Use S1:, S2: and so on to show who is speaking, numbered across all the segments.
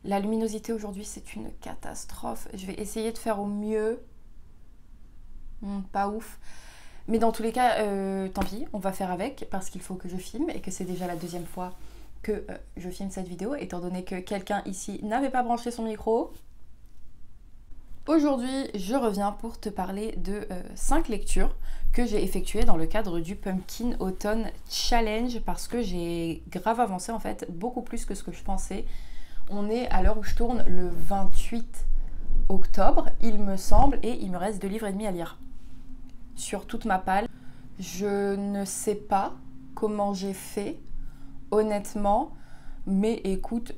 S1: La luminosité aujourd'hui, c'est une catastrophe. Je vais essayer de faire au mieux. Pas ouf. Mais dans tous les cas, tant pis, on va faire avec parce qu'il faut que je filme et que c'est déjà la deuxième fois que je filme cette vidéo, étant donné que quelqu'un ici n'avait pas branché son micro. Aujourd'hui, je reviens pour te parler de 5 lectures que j'ai effectuées dans le cadre du Pumpkin Autumn Challenge parce que j'ai grave avancé en fait, beaucoup plus que ce que je pensais. On est à l'heure où je tourne le 28 octobre, il me semble, et il me reste 2 livres et demi à lire. Sur toute ma palle, je ne sais pas comment j'ai fait, honnêtement, mais écoute,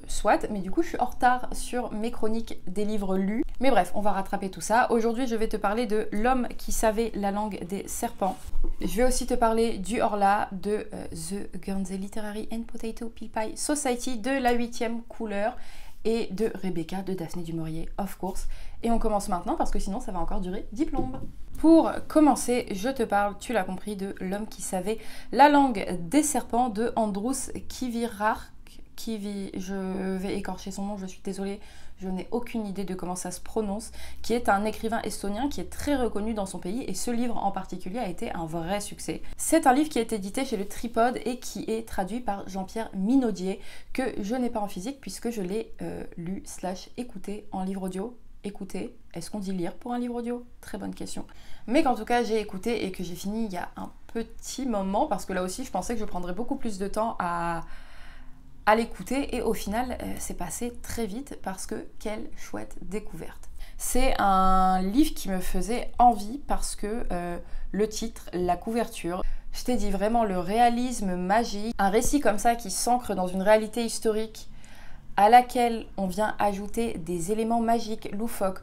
S1: soit. Mais du coup, je suis en retard sur mes chroniques des livres lus. Mais bref, on va rattraper tout ça. Aujourd'hui, je vais te parler de L'homme qui savait la langue des serpents. Je vais aussi te parler du Horla, de The Guernsey Literary and Potato Pea Pie Society, de La 8e couleur et de Rebecca de Daphné du Maurier, of course. Et on commence maintenant parce que sinon ça va encore durer 10 plombes. Pour commencer, je te parle, tu l'as compris, de L'homme qui savait la langue des serpents de Andrus Kivirak. Je vais écorcher son nom, je suis désolée, je n'ai aucune idée de comment ça se prononce, qui est un écrivain estonien qui est très reconnu dans son pays et ce livre en particulier a été un vrai succès. C'est un livre qui est édité chez le Tripode et qui est traduit par Jean-Pierre Minaudier, que je n'ai pas en physique puisque je l'ai lu / écouté en livre audio. Écouter, est-ce qu'on dit lire pour un livre audio? Très bonne question. Mais qu'en tout cas j'ai écouté et que j'ai fini il y a un petit moment parce que là aussi je pensais que je prendrais beaucoup plus de temps à l'écouter et au final c'est passé très vite parce que quelle chouette découverte. C'est un livre qui me faisait envie parce que le titre, la couverture, je t'ai dit vraiment le réalisme magique, un récit comme ça qui s'ancre dans une réalité historique à laquelle on vient ajouter des éléments magiques, loufoques,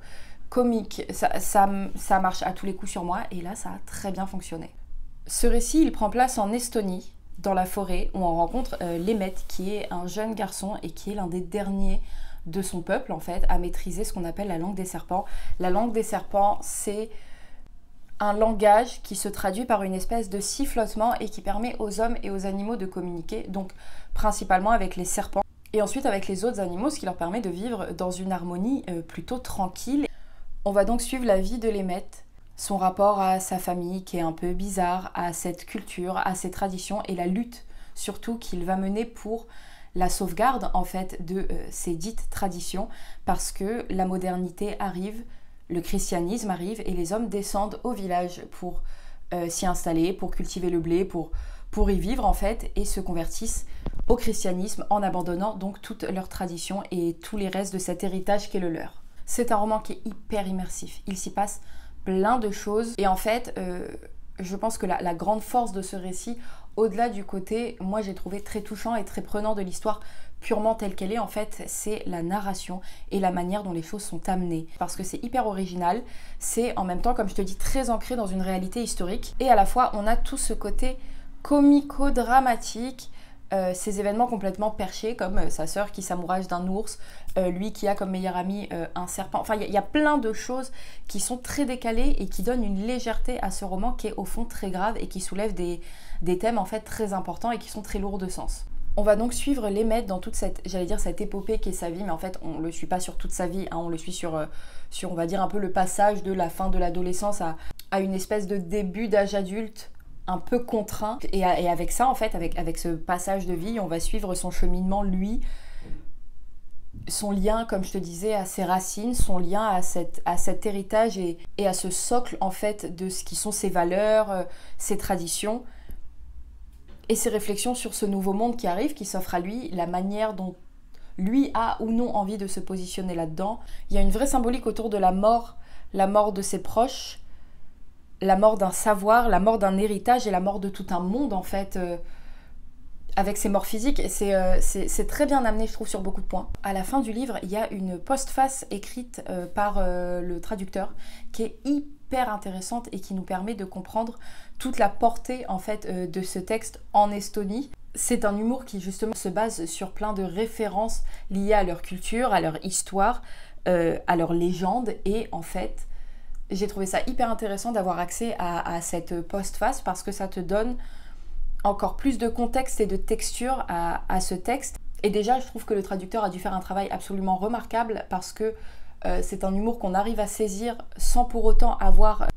S1: comiques, ça marche à tous les coups sur moi et là ça a très bien fonctionné. Ce récit il prend place en Estonie, dans la forêt, où on rencontre Lemet, qui est un jeune garçon et qui est l'un des derniers de son peuple en fait à maîtriser ce qu'on appelle la langue des serpents. La langue des serpents, c'est un langage qui se traduit par une espèce de sifflotement et qui permet aux hommes et aux animaux de communiquer, donc principalement avec les serpents et ensuite avec les autres animaux, ce qui leur permet de vivre dans une harmonie plutôt tranquille. On va donc suivre la vie de Lemet, son rapport à sa famille qui est un peu bizarre, à cette culture, à ses traditions et la lutte surtout qu'il va mener pour la sauvegarde en fait de ces dites traditions parce que la modernité arrive, le christianisme arrive et les hommes descendent au village pour s'y installer, pour cultiver le blé, pour y vivre en fait et se convertissent au christianisme en abandonnant donc toutes leurs traditions et tous les restes de cet héritage qui est le leur. C'est un roman qui est hyper immersif, il s'y passe plein de choses et en fait je pense que la grande force de ce récit, au-delà du côté, moi j'ai trouvé très touchant et très prenant de l'histoire purement telle qu'elle est, en fait c'est la narration et la manière dont les choses sont amenées parce que c'est hyper original, c'est en même temps comme je te dis très ancré dans une réalité historique et à la fois on a tout ce côté comico-dramatique, ces événements complètement perchés comme sa sœur qui s'amourage d'un ours, lui qui a comme meilleur ami un serpent. Enfin, il y a plein de choses qui sont très décalées et qui donnent une légèreté à ce roman qui est au fond très grave et qui soulève des thèmes en fait très importants et qui sont très lourds de sens. On va donc suivre Lemet dans toute cette, j'allais dire cette épopée qui est sa vie, mais en fait on le suit pas sur toute sa vie, hein, on le suit sur on va dire un peu le passage de la fin de l'adolescence à une espèce de début d'âge adulte un peu contraint et avec ça en fait, avec ce passage de vie, on va suivre son cheminement, lui, son lien comme je te disais à ses racines, son lien à cet héritage et à ce socle en fait de ce qui sont ses valeurs, ses traditions et ses réflexions sur ce nouveau monde qui arrive, qui s'offre à lui, la manière dont lui a ou non envie de se positionner là-dedans. Il y a une vraie symbolique autour de la mort de ses proches, la mort d'un savoir, la mort d'un héritage et la mort de tout un monde en fait, avec ses morts physiques. Et c'est très bien amené je trouve sur beaucoup de points. À la fin du livre, il y a une postface écrite par le traducteur qui est hyper intéressante et qui nous permet de comprendre toute la portée en fait de ce texte en Estonie. C'est un humour qui justement se base sur plein de références liées à leur culture, à leur histoire, à leur légende et en fait j'ai trouvé ça hyper intéressant d'avoir accès à cette postface parce que ça te donne encore plus de contexte et de texture à ce texte. Et déjà, je trouve que le traducteur a dû faire un travail absolument remarquable parce que c'est un humour qu'on arrive à saisir sans pour autant avoir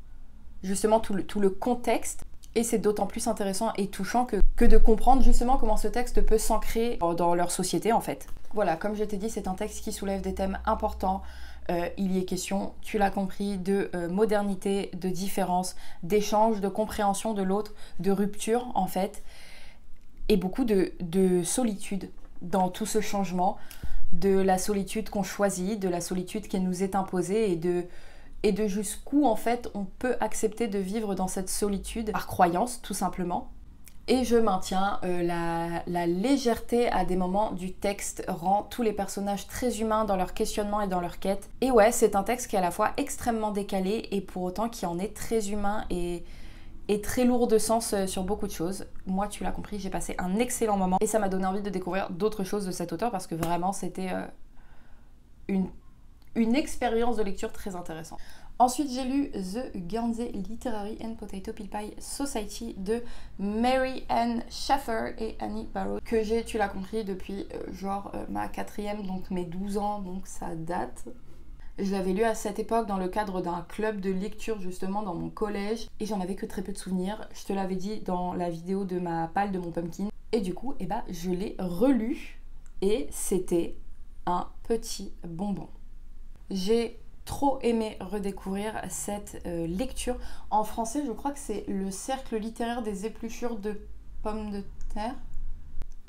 S1: justement tout le contexte. Et c'est d'autant plus intéressant et touchant que de comprendre justement comment ce texte peut s'ancrer dans leur société en fait. Voilà, comme je t'ai dit, c'est un texte qui soulève des thèmes importants. Il y est question, tu l'as compris, de modernité, de différence, d'échange, de compréhension de l'autre, de rupture en fait, et beaucoup de solitude dans tout ce changement, de la solitude qu'on choisit, de la solitude qui nous est imposée et de jusqu'où en fait on peut accepter de vivre dans cette solitude par croyance tout simplement. Et je maintiens la légèreté à des moments du texte rend tous les personnages très humains dans leur questionnement et dans leur quête. Et ouais, c'est un texte qui est à la fois extrêmement décalé et pour autant qui en est très humain et très lourd de sens sur beaucoup de choses. Moi, tu l'as compris, j'ai passé un excellent moment et ça m'a donné envie de découvrir d'autres choses de cet auteur parce que vraiment c'était une expérience de lecture très intéressante. Ensuite, j'ai lu The Guernsey Literary and Potato Peel Pie Society de Mary Ann Schaffer et Annie Barrow, que j'ai, tu l'as compris, depuis ma 4e, donc mes 12 ans, donc ça date. Je l'avais lu à cette époque dans le cadre d'un club de lecture justement dans mon collège et j'en avais que très peu de souvenirs. Je te l'avais dit dans la vidéo de ma palle de mon pumpkin. Et du coup, je l'ai relu et c'était un petit bonbon. J'ai trop aimé redécouvrir cette lecture. En français, je crois que c'est le cercle littéraire des épluchures de pommes de terre.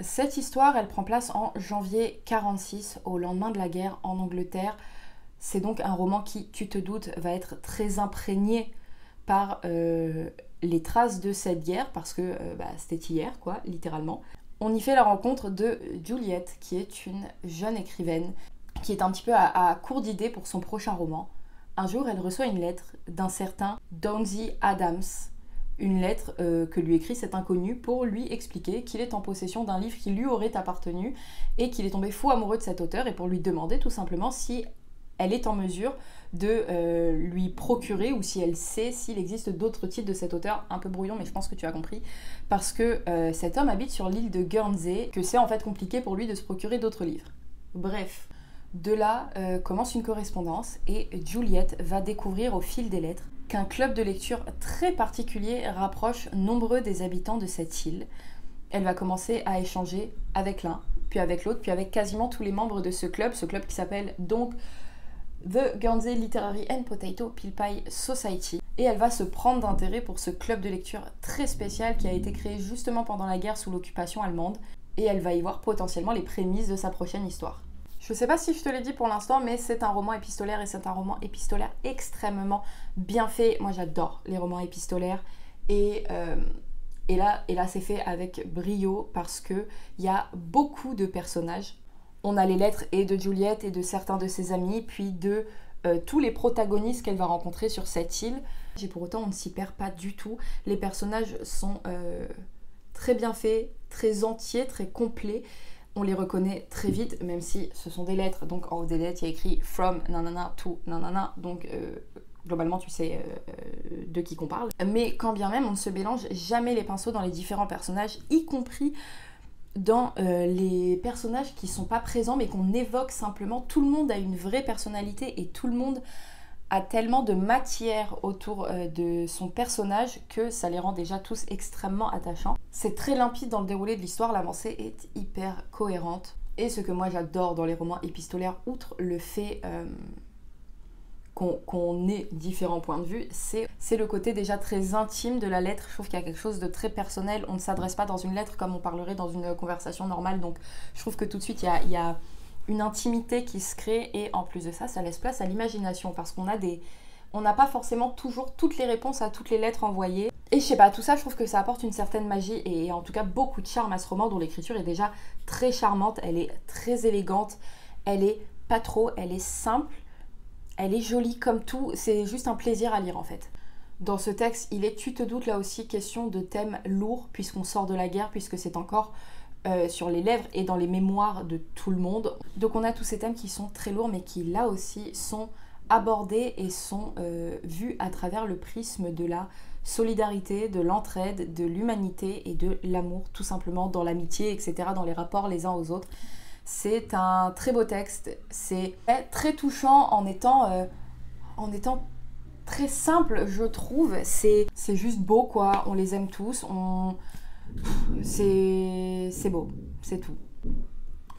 S1: Cette histoire, elle prend place en janvier 46, au lendemain de la guerre en Angleterre. C'est donc un roman qui, tu te doutes, va être très imprégné par les traces de cette guerre, parce que c'était hier, quoi, littéralement. On y fait la rencontre de Juliette, qui est une jeune écrivaine, qui est un petit peu à court d'idées pour son prochain roman. Un jour, elle reçoit une lettre d'un certain Downsy Adams, une lettre que lui écrit cet inconnu pour lui expliquer qu'il est en possession d'un livre qui lui aurait appartenu et qu'il est tombé fou amoureux de cet auteur et pour lui demander tout simplement si elle est en mesure de lui procurer ou si elle sait s'il existe d'autres titres de cet auteur, un peu brouillon mais je pense que tu as compris, parce que cet homme habite sur l'île de Guernsey, que c'est en fait compliqué pour lui de se procurer d'autres livres. Bref, de là commence une correspondance et Juliette va découvrir au fil des lettres qu'un club de lecture très particulier rapproche nombreux des habitants de cette île. Elle va commencer à échanger avec l'un, puis avec l'autre, puis avec quasiment tous les membres de ce club qui s'appelle donc The Guernsey Literary and Potato Peel Pie Society. Et elle va se prendre d'intérêt pour ce club de lecture très spécial qui a été créé justement pendant la guerre sous l'occupation allemande. Et elle va y voir potentiellement les prémices de sa prochaine histoire. Je sais pas si je te l'ai dit pour l'instant, mais c'est un roman épistolaire et c'est un roman épistolaire extrêmement bien fait. Moi j'adore les romans épistolaires et là c'est fait avec brio parce qu'il y a beaucoup de personnages. On a les lettres et de Juliette et de certains de ses amis, puis de tous les protagonistes qu'elle va rencontrer sur cette île. Et pour autant on ne s'y perd pas du tout. Les personnages sont très bien faits, très entiers, très complets. On les reconnaît très vite, même si ce sont des lettres. Donc en haut des lettres, il y a écrit « from nanana to nanana ». Donc globalement, tu sais de qui qu'on parle. Mais quand bien même, on ne se mélange jamais les pinceaux dans les différents personnages, y compris dans les personnages qui ne sont pas présents, mais qu'on évoque simplement. Tout le monde a une vraie personnalité et tout le monde a tellement de matière autour de son personnage que ça les rend déjà tous extrêmement attachants. C'est très limpide dans le déroulé de l'histoire, l'avancée est hyper cohérente. Et ce que moi j'adore dans les romans épistolaires, outre le fait qu'on ait différents points de vue, c'est le côté déjà très intime de la lettre. Je trouve qu'il y a quelque chose de très personnel. On ne s'adresse pas dans une lettre comme on parlerait dans une conversation normale. Donc je trouve que tout de suite il y a une intimité qui se crée et en plus de ça, ça laisse place à l'imagination parce qu'on n'a pas forcément toujours toutes les réponses à toutes les lettres envoyées. Et je sais pas, tout ça, je trouve que ça apporte une certaine magie et en tout cas beaucoup de charme à ce roman dont l'écriture est déjà très charmante, elle est très élégante, elle est pas trop, elle est simple, elle est jolie comme tout, c'est juste un plaisir à lire en fait. Dans ce texte, il est, tu te doutes là aussi, question de thèmes lourds puisqu'on sort de la guerre, puisque c'est encore sur les lèvres et dans les mémoires de tout le monde. Donc on a tous ces thèmes qui sont très lourds mais qui là aussi sont abordés et sont vus à travers le prisme de la solidarité, de l'entraide, de l'humanité et de l'amour tout simplement, dans l'amitié, etc., dans les rapports les uns aux autres. C'est un très beau texte, c'est très touchant en étant très simple, je trouve. C'est juste beau, quoi. On les aime tous. C'est beau, c'est tout.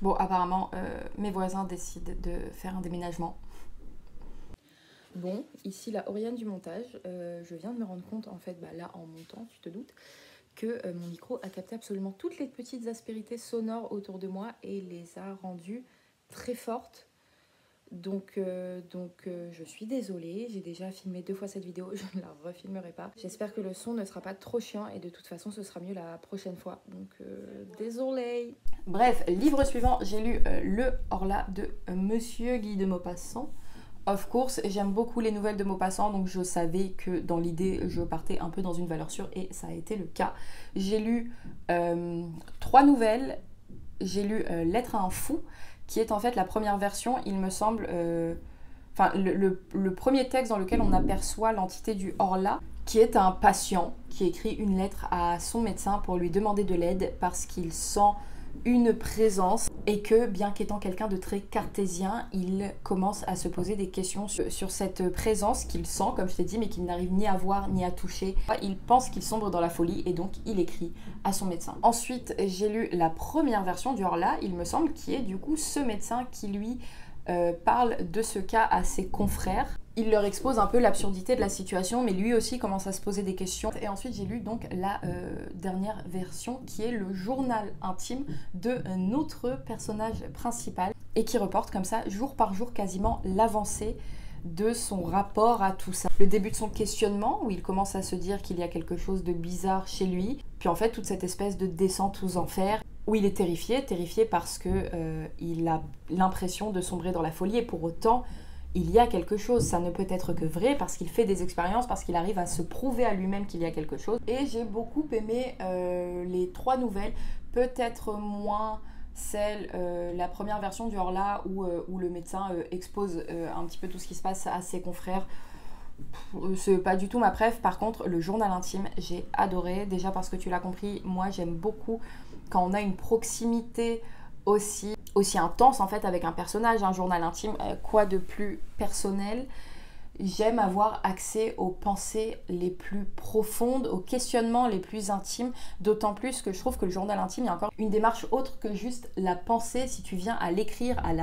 S1: Bon, apparemment, mes voisins décident de faire un déménagement. Bon, ici la Oriane du montage. Je viens de me rendre compte, en fait, là, en montant, tu te doutes, que mon micro a capté absolument toutes les petites aspérités sonores autour de moi et les a rendues très fortes. Donc je suis désolée, j'ai déjà filmé 2 fois cette vidéo, je ne la refilmerai pas. J'espère que le son ne sera pas trop chiant et de toute façon ce sera mieux la prochaine fois. Donc désolée. Bref, livre suivant, j'ai lu Le Horla de Monsieur Guy de Maupassant. Of course, j'aime beaucoup les nouvelles de Maupassant, donc je savais que dans l'idée, je partais un peu dans une valeur sûre et ça a été le cas. J'ai lu 3 nouvelles. J'ai lu Lettre à un fou, qui est en fait la première version, il me semble, le premier texte dans lequel on aperçoit l'entité du Horla, qui est un patient qui écrit une lettre à son médecin pour lui demander de l'aide parce qu'il sent une présence et que, bien qu'étant quelqu'un de très cartésien, il commence à se poser des questions sur cette présence qu'il sent, comme je t'ai dit, mais qu'il n'arrive ni à voir ni à toucher. Il pense qu'il sombre dans la folie et donc il écrit à son médecin. Ensuite, j'ai lu la première version du Horla, il me semble, qui est du coup ce médecin qui lui parle de ce cas à ses confrères. Il leur expose un peu l'absurdité de la situation, mais lui aussi commence à se poser des questions. Et ensuite, j'ai lu donc la dernière version, qui est le journal intime de notre personnage principal, et qui reporte comme ça, jour par jour, quasiment l'avancée de son rapport à tout ça. Le début de son questionnement, où il commence à se dire qu'il y a quelque chose de bizarre chez lui, puis en fait, toute cette espèce de descente aux enfers, où il est terrifié parce que il a l'impression de sombrer dans la folie, et pour autant, il y a quelque chose, ça ne peut être que vrai parce qu'il fait des expériences, parce qu'il arrive à se prouver à lui-même qu'il y a quelque chose. Et j'ai beaucoup aimé les 3 nouvelles, peut-être moins la première version du Horla où le médecin expose un petit peu tout ce qui se passe à ses confrères. C'est pas du tout ma préf. Par contre, le journal intime, j'ai adoré, déjà parce que tu l'as compris, moi j'aime beaucoup quand on a une proximité aussi intense en fait avec un personnage. Un journal intime, quoi de plus personnel? J'aime avoir accès aux pensées les plus profondes, aux questionnements les plus intimes, d'autant plus que je trouve que le journal intime, il y a encore une démarche autre que juste la pensée. Si tu viens à l'écrire, à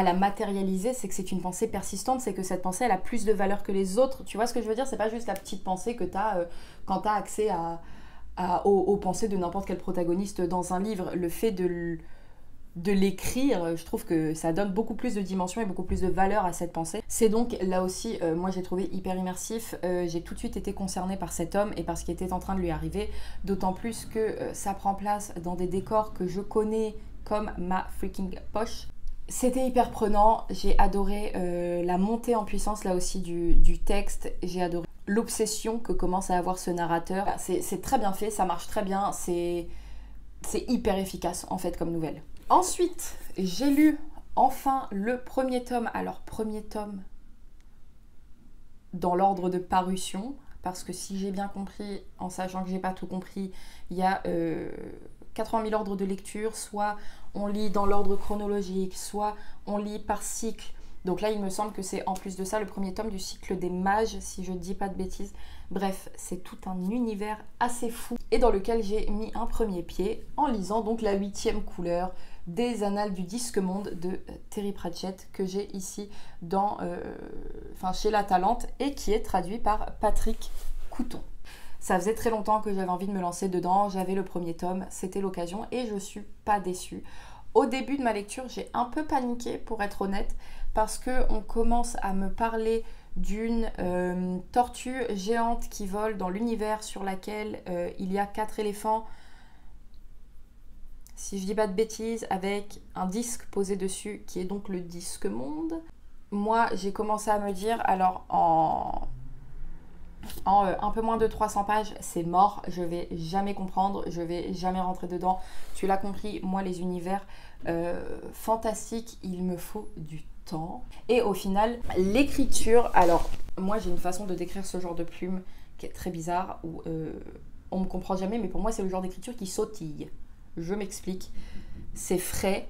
S1: la matérialiser, c'est que c'est une pensée persistante, c'est que cette pensée elle a plus de valeur que les autres. Tu vois ce que je veux dire? C'est pas juste la petite pensée que tu as quand tu as accès aux pensées de n'importe quel protagoniste dans un livre. Le fait de l'écrire, je trouve que ça donne beaucoup plus de dimension et beaucoup plus de valeur à cette pensée. C'est donc là aussi, moi j'ai trouvé hyper immersif. J'ai tout de suite été concernée par cet homme et par ce qui était en train de lui arriver, d'autant plus que ça prend place dans des décors que je connais comme ma freaking poche. C'était hyper prenant, j'ai adoré la montée en puissance là aussi du texte, j'ai adoré l'obsession que commence à avoir ce narrateur. C'est très bien fait, ça marche très bien, c'est hyper efficace en fait comme nouvelle. Ensuite, j'ai lu enfin le premier tome. Alors, premier tome dans l'ordre de parution, parce que si j'ai bien compris, en sachant que j'ai pas tout compris, il y a 80 000 ordres de lecture, soit on lit dans l'ordre chronologique, soit on lit par cycle. Donc là, il me semble que c'est en plus de ça le premier tome du cycle des mages, si je ne dis pas de bêtises. Bref, c'est tout un univers assez fou et dans lequel j'ai mis un premier pied en lisant donc la 8e couleur des Annales du Disque Monde de Terry Pratchett que j'ai ici chez La Talente et qui est traduit par Patrick Couton. Ça faisait très longtemps que j'avais envie de me lancer dedans, j'avais le premier tome, c'était l'occasion et je suis pas déçue. Au début de ma lecture, j'ai un peu paniqué pour être honnête parce qu'on commence à me parler d'une tortue géante qui vole dans l'univers sur laquelle il y a 4 éléphants, si je dis pas de bêtises, avec un disque posé dessus qui est donc le disque monde. Moi, j'ai commencé à me dire, alors en un peu moins de 300 pages, c'est mort, je vais jamais comprendre, je vais jamais rentrer dedans. Tu l'as compris, moi les univers fantastiques, il me faut du temps. Et au final, l'écriture, alors moi j'ai une façon de décrire ce genre de plume qui est très bizarre, où on me comprend jamais, mais pour moi c'est le genre d'écriture qui sautille. Je m'explique. c'est frais,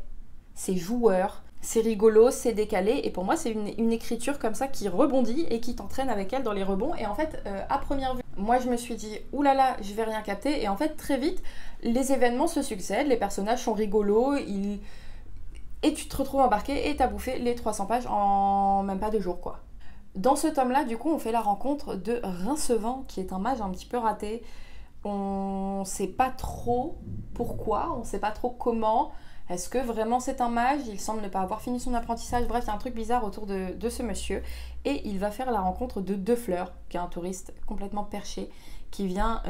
S1: c'est joueur, c'est rigolo, c'est décalé. Et pour moi, c'est une écriture comme ça qui rebondit et qui t'entraîne avec elle dans les rebonds. Et en fait, à première vue, moi je me suis dit, oulala, je vais rien capter. Et en fait, très vite, les événements se succèdent, les personnages sont rigolos, et tu te retrouves embarqué et t'as bouffé les 300 pages en même pas 2 jours, quoi. Dans ce tome-là, du coup, on fait la rencontre de Rincevant, qui est un mage un petit peu raté. On sait pas trop pourquoi, on sait pas trop comment. Est-ce que vraiment c'est un mage? Il semble ne pas avoir fini son apprentissage. Bref, il y a un truc bizarre autour de ce monsieur. Et il va faire la rencontre de Deux Fleurs, qui est un touriste complètement perché, qui vient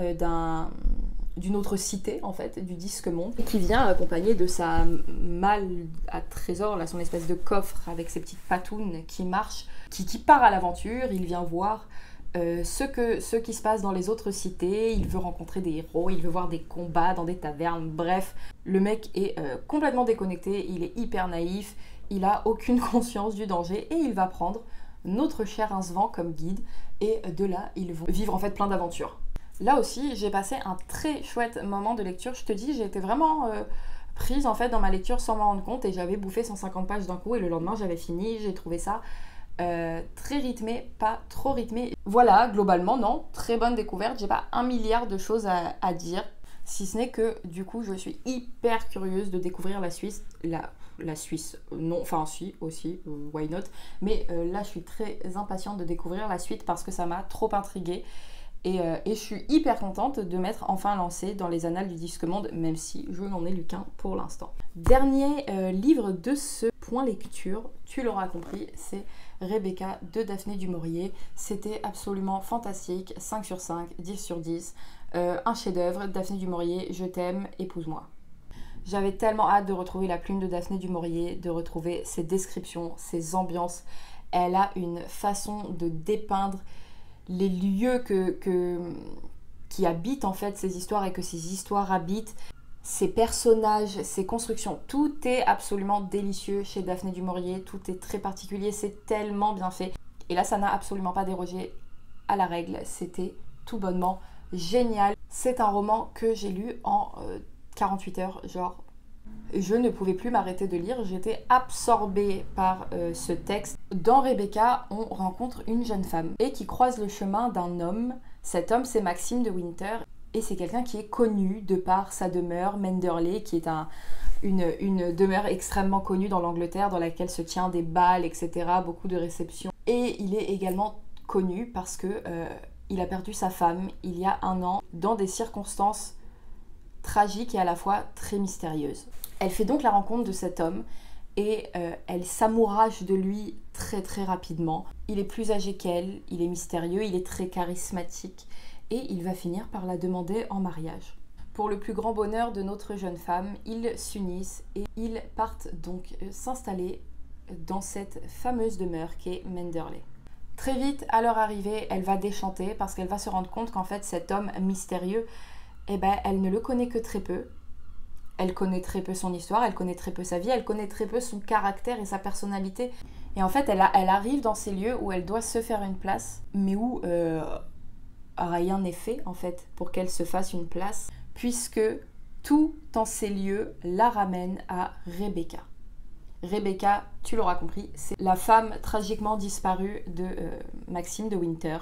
S1: d'une autre cité, en fait, du Disque Monde, et qui vient accompagné de sa malle à trésor, là, son espèce de coffre avec ses petites patounes qui marche, qui part à l'aventure. Il vient voir ce qui se passe dans les autres cités, il veut rencontrer des héros, il veut voir des combats dans des tavernes, bref, le mec est complètement déconnecté, il est hyper naïf, il a aucune conscience du danger et il va prendre notre cher Rincevant comme guide et de là, ils vont vivre en fait plein d'aventures. Là aussi, j'ai passé un très chouette moment de lecture, je te dis, j'ai été vraiment prise en fait dans ma lecture sans m'en rendre compte et j'avais bouffé 150 pages d'un coup et le lendemain j'avais fini, j'ai trouvé ça très rythmé, pas trop rythmé. Voilà, globalement, non, très bonne découverte. J'ai pas 1 milliard de choses à dire, si ce n'est que du coup, je suis hyper curieuse de découvrir la Suisse. La Suisse, non, enfin si, aussi, why not. Mais là, je suis très impatiente de découvrir la suite parce que ça m'a trop intriguée. Et je suis hyper contente de m'être enfin lancée dans les annales du Disque Monde, même si je n'en ai lu qu'un pour l'instant. Dernier livre de ce point lecture, tu l'auras compris, c'est Rebecca de Daphné du Maurier. C'était absolument fantastique, 5 sur 5, 10 sur 10, un chef-d'œuvre. Daphné du Maurier, je t'aime, épouse-moi. J'avais tellement hâte de retrouver la plume de Daphné du Maurier, de retrouver ses descriptions, ses ambiances. Elle a une façon de dépeindre les lieux qui habitent en fait ces histoires et que ces histoires habitent, ces personnages, ces constructions. Tout est absolument délicieux chez Daphné du Maurier, tout est très particulier, c'est tellement bien fait. Et là, ça n'a absolument pas dérogé à la règle, c'était tout bonnement génial. C'est un roman que j'ai lu en 48 heures, genre. Je ne pouvais plus m'arrêter de lire, j'étais absorbée par ce texte. Dans Rebecca, on rencontre une jeune femme et qui croise le chemin d'un homme. Cet homme, c'est Maxime de Winter et c'est quelqu'un qui est connu de par sa demeure, Manderley, qui est une demeure extrêmement connue dans l'Angleterre, dans laquelle se tient des bals, etc., beaucoup de réceptions. Et il est également connu parce que il a perdu sa femme il y a 1 an dans des circonstances tragiques et à la fois très mystérieuses. Elle fait donc la rencontre de cet homme et elle s'amourage de lui très très rapidement. Il est plus âgé qu'elle, il est mystérieux, il est très charismatique et il va finir par la demander en mariage. Pour le plus grand bonheur de notre jeune femme, ils s'unissent et ils partent donc s'installer dans cette fameuse demeure qu'est Manderley. Très vite, à leur arrivée, elle va déchanter parce qu'elle va se rendre compte qu'en fait cet homme mystérieux, eh ben, elle ne le connaît que très peu. Elle connaît très peu son histoire, elle connaît très peu sa vie, elle connaît très peu son caractère et sa personnalité. Et en fait, elle arrive dans ces lieux où elle doit se faire une place, mais où rien n'est fait en fait pour qu'elle se fasse une place, puisque tout en ces lieux la ramène à Rebecca. Rebecca, tu l'auras compris, c'est la femme tragiquement disparue de Maxime de Winter.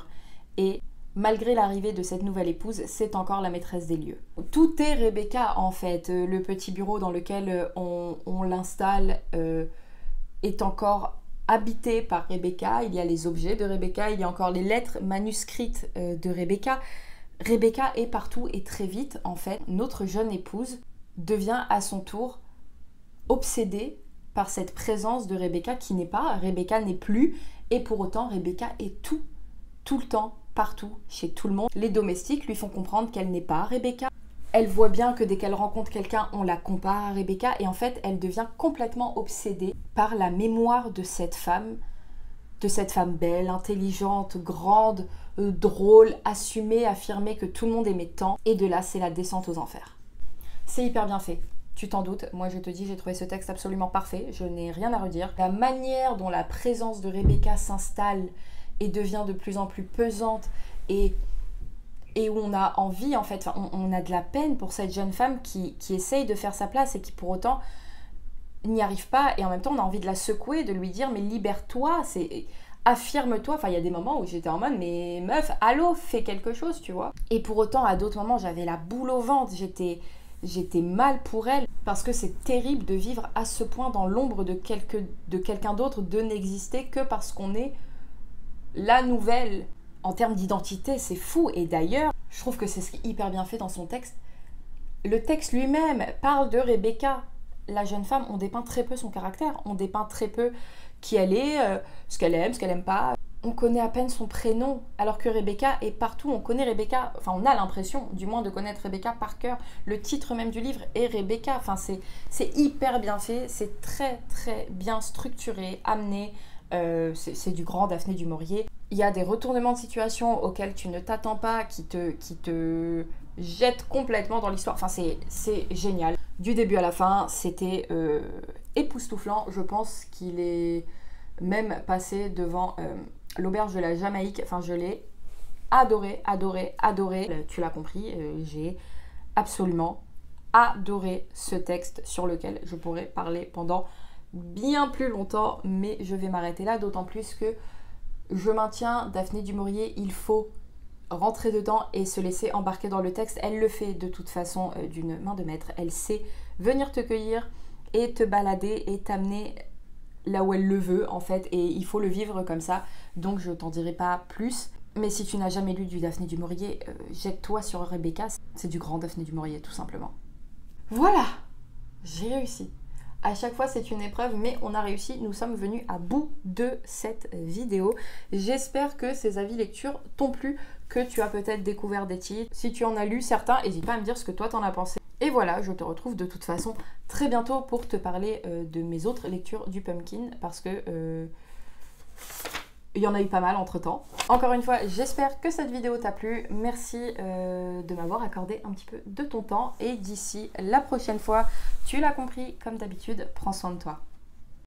S1: Et malgré l'arrivée de cette nouvelle épouse, c'est encore la maîtresse des lieux. Tout est Rebecca en fait. Le petit bureau dans lequel on l'installe est encore habité par Rebecca. Il y a les objets de Rebecca, il y a encore les lettres manuscrites de Rebecca. Rebecca est partout et très vite, en fait, notre jeune épouse devient à son tour obsédée par cette présence de Rebecca qui n'est pas. Rebecca n'est plus et pour autant Rebecca est tout le temps, partout, chez tout le monde. Les domestiques lui font comprendre qu'elle n'est pas Rebecca. Elle voit bien que dès qu'elle rencontre quelqu'un, on la compare à Rebecca et en fait, elle devient complètement obsédée par la mémoire de cette femme belle, intelligente, grande, drôle, assumée, affirmée, que tout le monde aimait tant. Et de là, c'est la descente aux enfers. C'est hyper bien fait. Tu t'en doutes, moi je te dis, j'ai trouvé ce texte absolument parfait, je n'ai rien à redire. La manière dont la présence de Rebecca s'installe et devient de plus en plus pesante et où on a envie, en fait, on a de la peine pour cette jeune femme qui essaye de faire sa place et qui pour autant n'y arrive pas et en même temps on a envie de la secouer, de lui dire mais libère-toi, affirme-toi. Enfin il y a des moments où j'étais en mode mais meuf, allô, fais quelque chose, tu vois. Et pour autant à d'autres moments j'avais la boule au ventre, j'étais mal pour elle parce que c'est terrible de vivre à ce point dans l'ombre de quelqu'un d'autre, de n'exister que parce qu'on est la nouvelle. En termes d'identité, c'est fou. Et d'ailleurs, je trouve que c'est ce qui est hyper bien fait dans son texte. Le texte lui-même parle de Rebecca. La jeune femme, on dépeint très peu son caractère, on dépeint très peu qui elle est, ce qu'elle aime pas. On connaît à peine son prénom, alors que Rebecca est partout. On connaît Rebecca, enfin on a l'impression du moins de connaître Rebecca par cœur. Le titre même du livre est Rebecca. Enfin c'est hyper bien fait, c'est très très bien structuré, amené. C'est du grand Daphné du Maurier. Il y a des retournements de situation auxquels tu ne t'attends pas, qui te jettent complètement dans l'histoire. Enfin, c'est génial. Du début à la fin, c'était époustouflant. Je pense qu'il est même passé devant l'auberge de la Jamaïque. Enfin, je l'ai adoré, adoré, adoré. Tu l'as compris, j'ai absolument adoré ce texte sur lequel je pourrais parler pendant bien plus longtemps, mais je vais m'arrêter là, d'autant plus que je maintiens Daphné du Maurier, il faut rentrer dedans et se laisser embarquer dans le texte. Elle le fait de toute façon d'une main de maître, elle sait venir te cueillir et te balader et t'amener là où elle le veut en fait, et il faut le vivre comme ça, donc je t'en dirai pas plus. Mais si tu n'as jamais lu du Daphné du Maurier, jette-toi sur Rebecca, c'est du grand Daphné du Maurier tout simplement. Voilà, j'ai réussi. À chaque fois c'est une épreuve, mais on a réussi, nous sommes venus à bout de cette vidéo. J'espère que ces avis lecture t'ont plu, que tu as peut-être découvert des titres. Si tu en as lu certains, n'hésite pas à me dire ce que toi t'en as pensé. Et voilà, je te retrouve de toute façon très bientôt pour te parler de mes autres lectures du Pumpkin, parce que il y en a eu pas mal entre temps. Encore une fois, j'espère que cette vidéo t'a plu. Merci de m'avoir accordé un petit peu de ton temps. Et d'ici la prochaine fois, tu l'as compris, comme d'habitude, prends soin de toi.